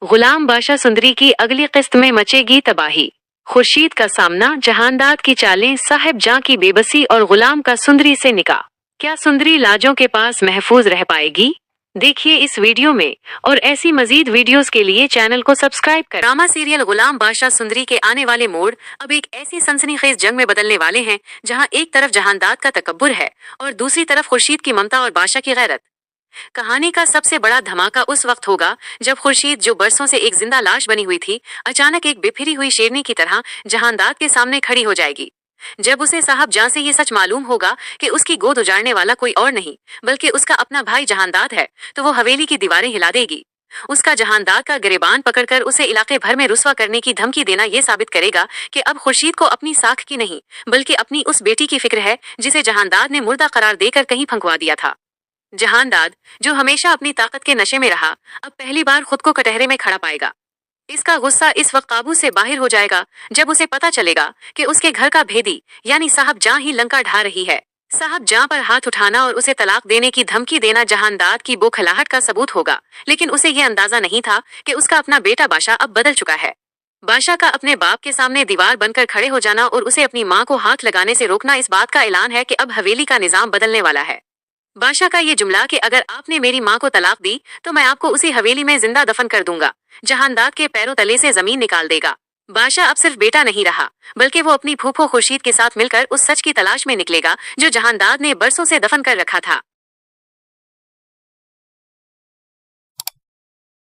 गुलाम बादशाह सुंदरी की अगली किस्त में मचेगी तबाही। खुर्शीद का सामना, जहानदाद की चालें, साहिब जां की बेबसी और गुलाम का सुंदरी से निकाह। क्या सुंदरी लाजों के पास महफूज रह पाएगी? देखिए इस वीडियो में। और ऐसी मजीद वीडियोस के लिए चैनल को सब्सक्राइब करें। ड्रामा सीरियल गुलाम बादशाह सुंदरी के आने वाले मोड़ अब एक ऐसी सनसनीखेज जंग में बदलने वाले हैं जहां एक तरफ जहानदाद का तकब्बुर है और दूसरी तरफ खुर्शीद की ममता और बादशाह की गैरत। कहानी का सबसे बड़ा धमाका उस वक्त होगा जब खुर्शीद, जो बरसों से एक जिंदा लाश बनी हुई थी, अचानक एक बिफरी हुई शेरनी की तरह जहानदाद के सामने खड़ी हो जाएगी। जब उसे साहब जां से ये सच मालूम होगा कि उसकी गोद उजाड़ने वाला कोई और नहीं बल्कि उसका अपना भाई जहानदाद है, तो वो हवेली की दीवारें हिला देगी। उसका जहानदाद का गिरेबान पकड़कर उसे इलाके भर में रुस्वा करने की धमकी देना ये साबित करेगा कि अब खुर्शीद को अपनी साख की नहीं बल्कि अपनी उस बेटी की फिक्र है जिसे जहानदाद ने मुर्दा करार देकर कहीं फंकवा दिया था। जहानदाद, जो हमेशा अपनी ताकत के नशे में रहा, अब पहली बार खुद को कटहरे में खड़ा पाएगा। इसका गुस्सा इस वक्त काबू से बाहर हो जाएगा जब उसे पता चलेगा कि उसके घर का भेदी यानी साहब जां ही लंका ढा रही है। साहब जां पर हाथ उठाना और उसे तलाक देने की धमकी देना जहानदाद की बौखलाहट का सबूत होगा, लेकिन उसे यह अंदाजा नहीं था कि उसका अपना बेटा बादशाह अब बदल चुका है। बादशाह का अपने बाप के सामने दीवार बनकर खड़े हो जाना और उसे अपनी मां को हाथ लगाने से रोकना इस बात का ऐलान है कि अब हवेली का निजाम बदलने वाला है। बादशाह का ये जुमला कि अगर आपने मेरी मां को तलाक दी तो मैं आपको उसी हवेली में जिंदा दफन कर दूंगा, जहानदाद के पैरों तले से जमीन निकाल देगा। बादशाह अब सिर्फ बेटा नहीं रहा बल्कि वो अपनी फूफो खुर्शीद के साथ मिलकर उस सच की तलाश में निकलेगा जो जहानदाद ने बरसों से दफन कर रखा था।